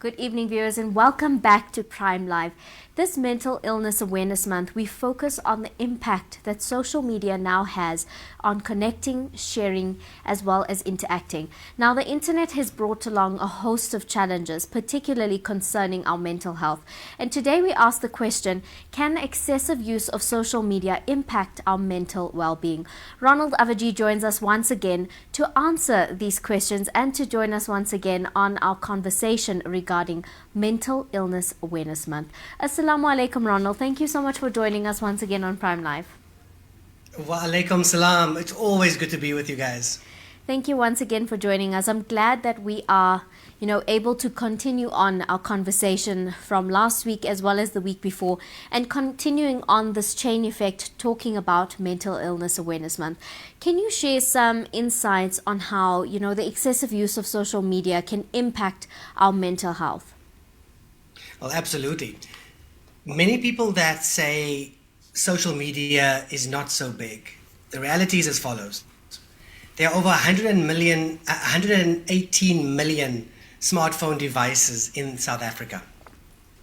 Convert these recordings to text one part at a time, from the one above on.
Good evening, viewers, and welcome back to Prime Live. This Mental Illness Awareness Month, we focus on the impact that social media now has on connecting, sharing, as well as interacting. Now, the internet has brought along a host of challenges, particularly concerning our mental health. And today we ask the question, can excessive use of social media impact our mental well-being? Ronald Avaji joins us once again to answer these questions and to join us once again on our conversation regarding Mental Illness Awareness Month. Assalamu alaikum, Ronald. Thank you so much for joining us once again on Prime Live. Wa alaikum salam. It's always good to be with you guys. Thank you once again for joining us. I'm glad that we are, able to continue on our conversation from last week as well as the week before, and continuing on this chain effect, talking about Mental Illness Awareness Month. Can you share some insights on how, the excessive use of social media can impact our mental health? Well, absolutely. Many people that say social media is not so big, the reality is as follows. There are over 118 million smartphone devices in South Africa.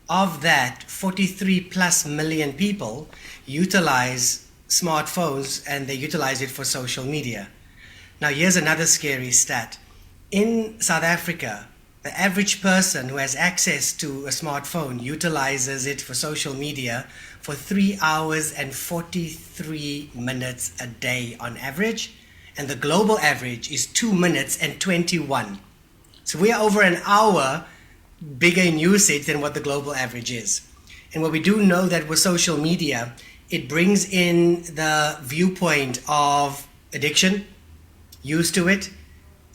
Of that, 43 plus million people utilize smartphones, and they utilize it for social media. Now, here's another scary stat. In South Africa, the average person who has access to a smartphone utilizes it for social media for 3 hours and 43 minutes a day on average. And the global average is 2 minutes and 21. So we are over an hour bigger in usage than what the global average is. And what we do know that with social media, it brings in the viewpoint of addiction, used to it,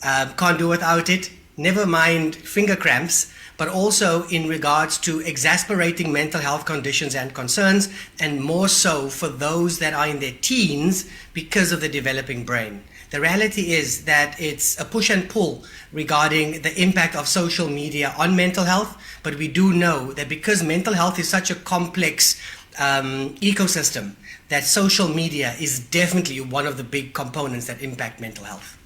can't do without it, never mind finger cramps, but also in regards to exasperating mental health conditions and concerns, and more so for those that are in their teens because of the developing brain. The reality is that it's a push and pull regarding the impact of social media on mental health, but we do know that because mental health is such a complex ecosystem, that social media is definitely one of the big components that impact mental health.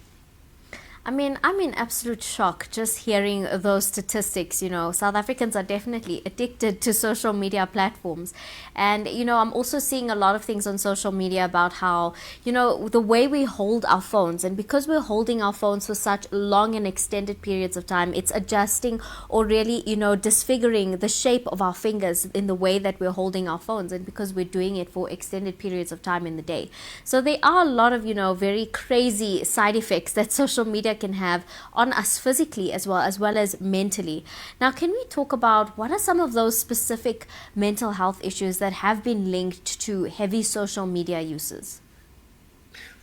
I'm in absolute shock just hearing those statistics. South Africans are definitely addicted to social media platforms. And, I'm also seeing a lot of things on social media about how, the way we hold our phones, and because we're holding our phones for such long and extended periods of time, it's adjusting or really, disfiguring the shape of our fingers in the way that we're holding our phones, and because we're doing it for extended periods of time in the day. So there are a lot of, very crazy side effects that social media can have on us physically as well as mentally. Now, can we talk about what are some of those specific mental health issues that have been linked to heavy social media uses?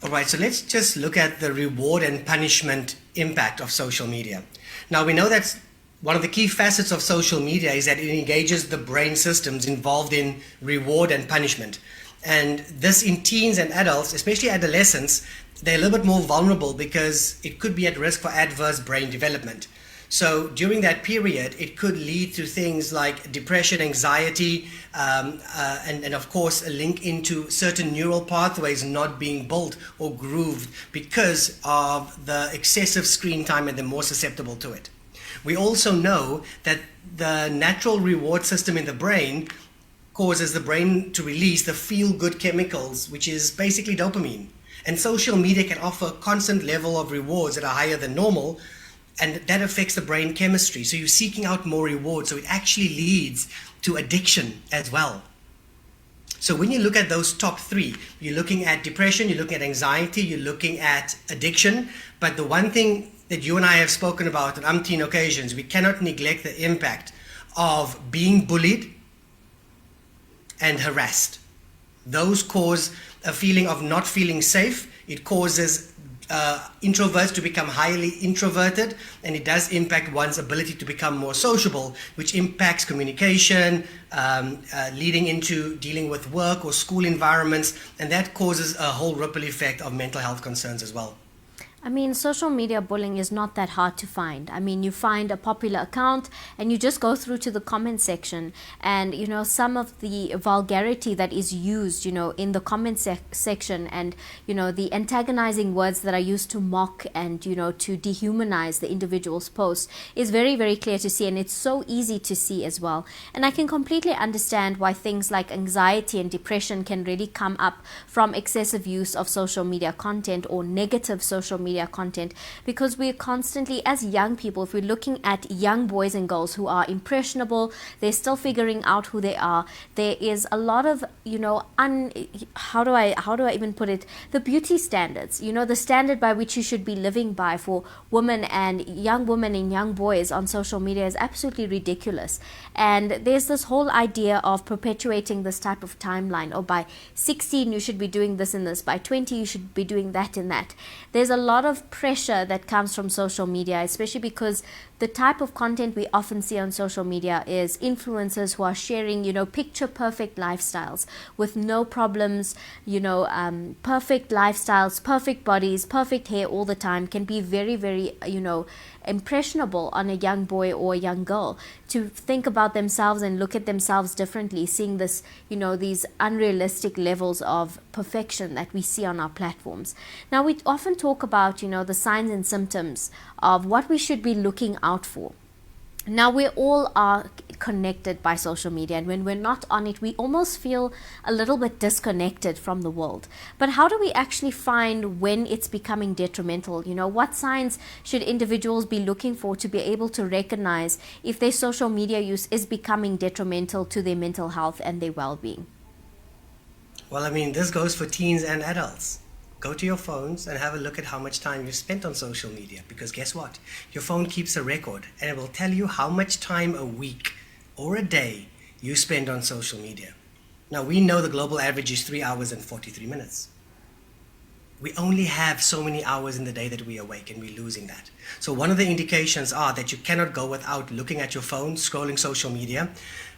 All right, so let's just look at the reward and punishment impact of social media. Now, we know that one of the key facets of social media is that it engages the brain systems involved in reward and punishment. And this in teens and adults, especially adolescents, they're a little bit more vulnerable because it could be at risk for adverse brain development. So during that period, it could lead to things like depression, anxiety, and of course a link into certain neural pathways not being built or grooved because of the excessive screen time, and they're more susceptible to it. We also know that the natural reward system in the brain causes the brain to release the feel-good chemicals, which is basically dopamine. And social media can offer a constant level of rewards that are higher than normal, and that affects the brain chemistry. So you're seeking out more rewards, so it actually leads to addiction as well. So when you look at those top three, you're looking at depression, you're looking at anxiety, you're looking at addiction. But the one thing that you and I have spoken about on umpteen occasions, we cannot neglect the impact of being bullied and harassed. Those cause a feeling of not feeling safe. It causes introverts to become highly introverted, and it does impact one's ability to become more sociable, which impacts communication, leading into dealing with work or school environments, and that causes a whole ripple effect of mental health concerns as well. I mean, social media bullying is not that hard to find. I mean, you find a popular account and you just go through to the comment section, and some of the vulgarity that is used, in the comment section, and the antagonizing words that are used to mock and to dehumanize the individual's post is very, very clear to see, and it's so easy to see as well. And I can completely understand why things like anxiety and depression can really come up from excessive use of social media content or negative social media content, because we're constantly, as young people, if we're looking at young boys and girls who are impressionable, they're still figuring out who they are. There is a lot of how do I even put it, the beauty standards, the standard by which you should be living by for women and young boys on social media is absolutely ridiculous. And there's this whole idea of perpetuating this type of timeline, or by 16 you should be doing this and this, by 20 you should be doing that and that. There's a lot of pressure that comes from social media, especially because the type of content we often see on social media is influencers who are sharing, picture perfect lifestyles with no problems, perfect lifestyles, perfect bodies, perfect hair all the time, can be very, very, impressionable on a young boy or a young girl to think about themselves and look at themselves differently, seeing this, these unrealistic levels of perfection that we see on our platforms. Now, we often talk about, the signs and symptoms of what we should be looking out for. Now, we all are connected by social media, and when we're not on it, we almost feel a little bit disconnected from the world. But how do we actually find when it's becoming detrimental? What signs should individuals be looking for to be able to recognize if their social media use is becoming detrimental to their mental health and their well-being? Well, I mean, this goes for teens and adults. Go to your phones and have a look at how much time you've spent on social media, because guess what? Your phone keeps a record, and it will tell you how much time a week or a day you spend on social media. Now, we know the global average is 3 hours and 43 minutes. We only have so many hours in the day that we are awake, and we're losing that. So one of the indications are that you cannot go without looking at your phone, scrolling social media,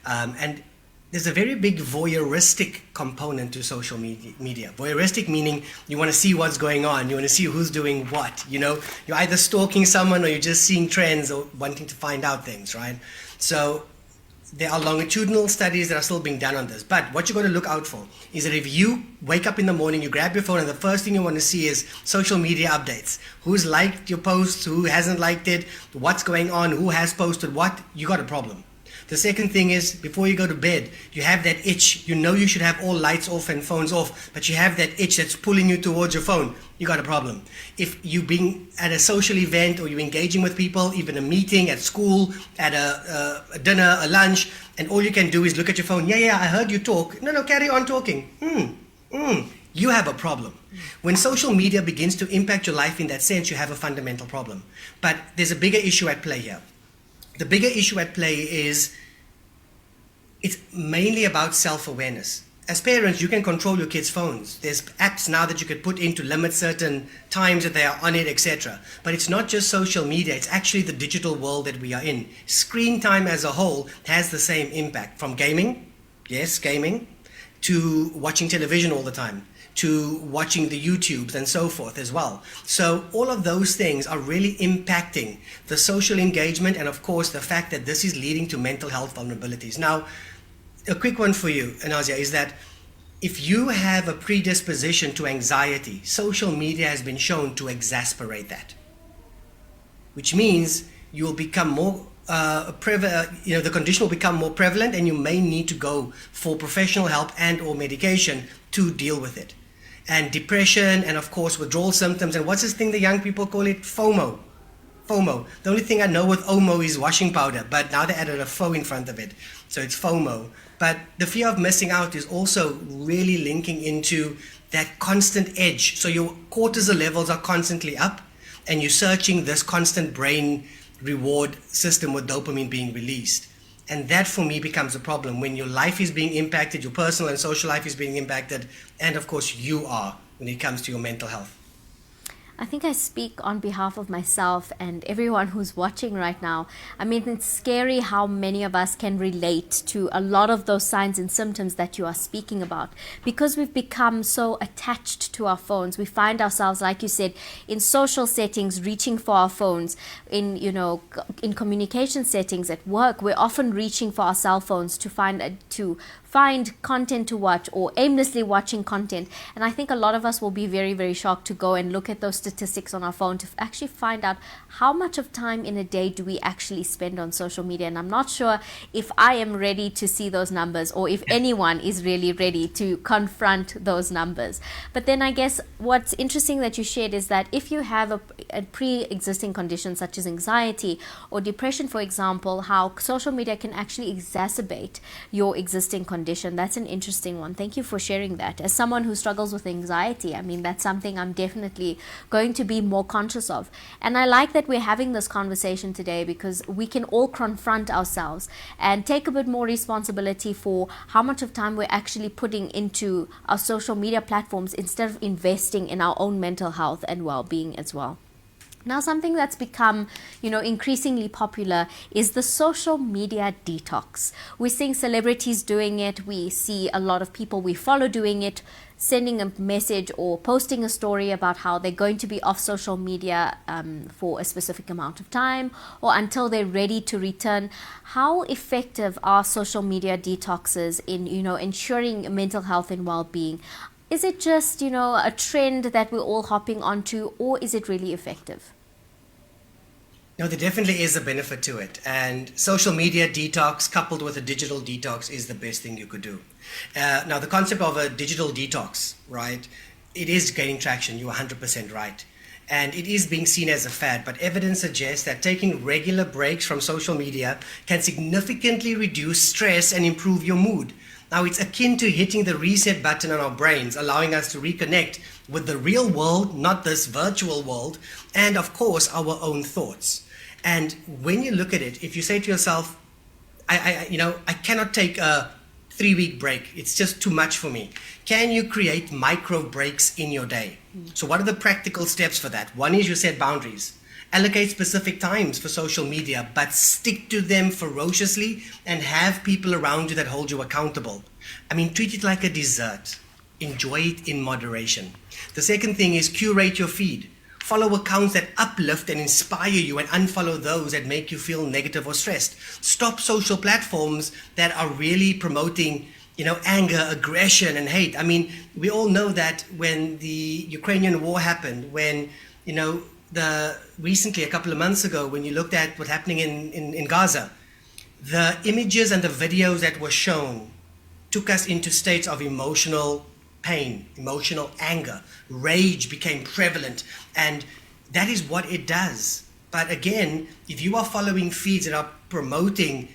and there's a very big voyeuristic component to social media. Voyeuristic meaning you want to see what's going on, you want to see who's doing what. You're either stalking someone or you're just seeing trends or wanting to find out things, right? So there are longitudinal studies that are still being done on this. But what you're going to look out for is that if you wake up in the morning, you grab your phone, and the first thing you want to see is social media updates. Who's liked your posts, who hasn't liked it, what's going on, who has posted what, you got a problem. The second thing is, before you go to bed, you have that itch. You should have all lights off and phones off, but you have that itch that's pulling you towards your phone. You got a problem. If you're being at a social event, or you're engaging with people, even a meeting at school, at a dinner, a lunch, and all you can do is look at your phone. Yeah, I heard you talk. No, carry on talking. You have a problem. When social media begins to impact your life in that sense, you have a fundamental problem. But there's a bigger issue at play here. The bigger issue at play is it's mainly about self-awareness. As parents, you can control your kids' phones. There's apps now that you could put in to limit certain times that they are on it, etc. But it's not just social media, it's actually the digital world that we are in. Screen time as a whole has the same impact, from gaming, yes, gaming, to watching television all the time, to watching the YouTubes and so forth as well. So all of those things are really impacting the social engagement, and of course the fact that this is leading to mental health vulnerabilities. Now, a quick one for you, Anazia, is that if you have a predisposition to anxiety, social media has been shown to exacerbate that, which means you will become more the condition will become more prevalent, and you may need to go for professional help and or medication to deal with it. And depression, and of course withdrawal symptoms, and what's this thing the young people call it? FOMO. The only thing I know with OMO is washing powder, but now they added a fo in front of it, so it's FOMO. But the fear of missing out is also really linking into that constant edge. So your cortisol levels are constantly up, and you're searching this constant brain reward system with dopamine being released. And that for me becomes a problem when your life is being impacted, your personal and social life is being impacted, and of course you are when it comes to your mental health. I think I speak on behalf of myself and everyone who's watching right now. I mean, it's scary how many of us can relate to a lot of those signs and symptoms that you are speaking about, because we've become so attached to our phones. We find ourselves, like you said, in social settings, reaching for our phones, in, in communication settings at work. We're often reaching for our cell phones to find content to watch, or aimlessly watching content. And I think a lot of us will be very, very shocked to go and look at those statistics on our phone to actually find out how much of time in a day do we actually spend on social media. And I'm not sure if I am ready to see those numbers, or if anyone is really ready to confront those numbers. But then I guess what's interesting that you shared is that if you have a pre-existing condition such as anxiety or depression, for example, how social media can actually exacerbate your existing condition. That's an interesting one. Thank you for sharing that. As someone who struggles with anxiety, I mean, that's something I'm definitely going to be more conscious of. And I like that we're having this conversation today, because we can all confront ourselves and take a bit more responsibility for how much of time we're actually putting into our social media platforms, instead of investing in our own mental health and well-being as well. Now, something that's become, increasingly popular is the social media detox. We're seeing celebrities doing it. We see a lot of people we follow doing it, sending a message or posting a story about how they're going to be off social media for a specific amount of time, or until they're ready to return. How effective are social media detoxes in, ensuring mental health and well-being? Is it just, a trend that we're all hopping onto, or is it really effective? No, there definitely is a benefit to it. And social media detox coupled with a digital detox is the best thing you could do. Now, the concept of a digital detox, right, it is gaining traction. You're 100% right. And it is being seen as a fad, but evidence suggests that taking regular breaks from social media can significantly reduce stress and improve your mood. Now, it's akin to hitting the reset button on our brains, allowing us to reconnect with the real world, not this virtual world, and of course, our own thoughts. And when you look at it, if you say to yourself, I cannot take a 3-week break, it's just too much for me. Can you create micro breaks in your day? So what are the practical steps for that? One is you set boundaries. Allocate specific times for social media, but stick to them ferociously and have people around you that hold you accountable. I mean, treat it like a dessert. Enjoy it in moderation. The second thing is curate your feed. Follow accounts that uplift and inspire you, and unfollow those that make you feel negative or stressed. Stop social platforms that are really promoting, anger, aggression, and hate. I mean, we all know that when the Ukrainian war happened, when, recently, a couple of months ago, when you looked at what's happening in Gaza, the images and the videos that were shown took us into states of emotional pain, emotional anger. Rage became prevalent, and that is what it does. But again, if you are following feeds that are promoting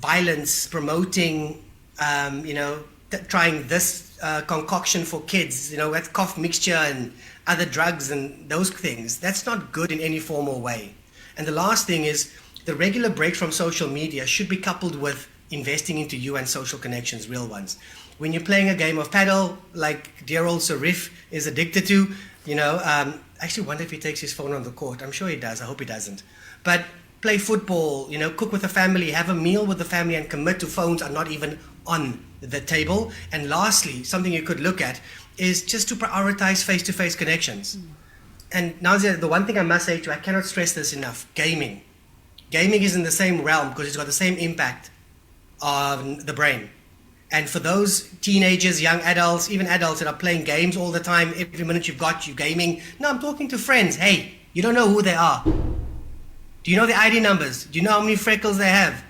violence, promoting, trying this concoction for kids, with cough mixture and other drugs and those things, that's not good in any form or way. And the last thing is, the regular break from social media should be coupled with investing into you and social connections, real ones. When you're playing a game of paddle, like dear old Sir Riff is addicted to, I actually wonder if he takes his phone on the court. I'm sure he does. I hope he doesn't. But play football, cook with the family, have a meal with the family, and commit to phones are not even on the table. And lastly, something you could look at is just to prioritize face-to-face connections. And now the one thing I must say to you, I cannot stress this enough, gaming. Gaming is in the same realm because it's got the same impact on the brain. And for those teenagers, young adults, even adults that are playing games all the time, every minute you've got you gaming. No, I'm talking to friends. Hey, you don't know who they are. Do you know their ID numbers? Do you know how many freckles they have?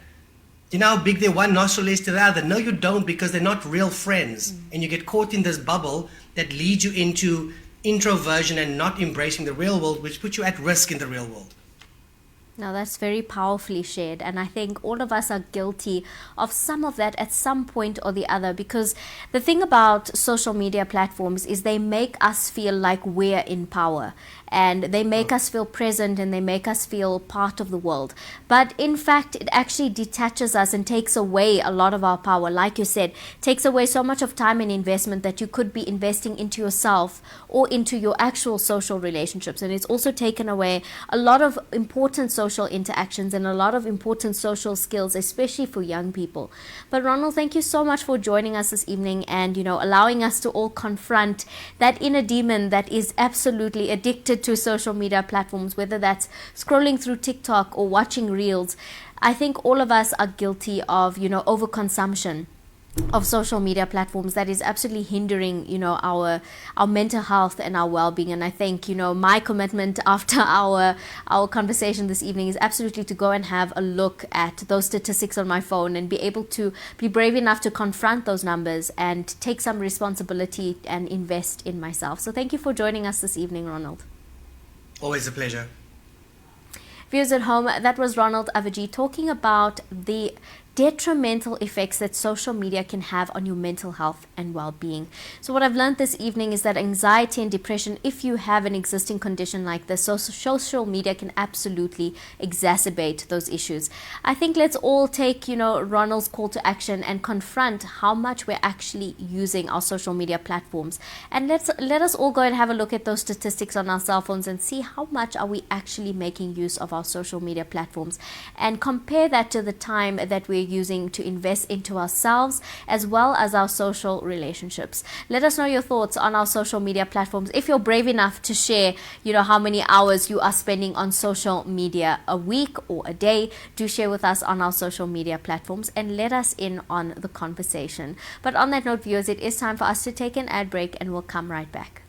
Do you know how big their one nostril is to the other? No, you don't, because they're not real friends. And you get caught in this bubble that leads you into introversion and not embracing the real world, which puts you at risk in the real world. Now, that's very powerfully shared. And I think all of us are guilty of some of that at some point or the other, because the thing about social media platforms is they make us feel like we're in power, and they make us feel present, and they make us feel part of the world. But in fact, it actually detaches us and takes away a lot of our power. Like you said, takes away so much of time and investment that you could be investing into yourself or into your actual social relationships. And it's also taken away a lot of important social interactions and a lot of important social skills, especially for young people. But Ronald, thank you so much for joining us this evening, and allowing us to all confront that inner demon that is absolutely addicted to social media platforms, whether that's scrolling through TikTok or watching reels. I think all of us are guilty of overconsumption of social media platforms that is absolutely hindering our mental health and our well-being. And I think my commitment after our conversation this evening is absolutely to go and have a look at those statistics on my phone and be able to be brave enough to confront those numbers and take some responsibility and invest in myself. So thank you for joining us this evening, Ronald. Always a pleasure. Viewers at home, that was Ronald Avaji talking about the detrimental effects that social media can have on your mental health and well-being. So what I've learned this evening is that anxiety and depression, if you have an existing condition like this, social media can absolutely exacerbate those issues. I think let's all take Ronald's call to action and confront how much we're actually using our social media platforms, and let us all go and have a look at those statistics on our cell phones and see how much are we actually making use of our social media platforms, and compare that to the time that we're using to invest into ourselves as well as our social relationships. Let us know your thoughts on our social media platforms. If you're brave enough to share, how many hours you are spending on social media a week or a day, do share with us on our social media platforms and let us in on the conversation. But on that note, viewers, it is time for us to take an ad break, and we'll come right back.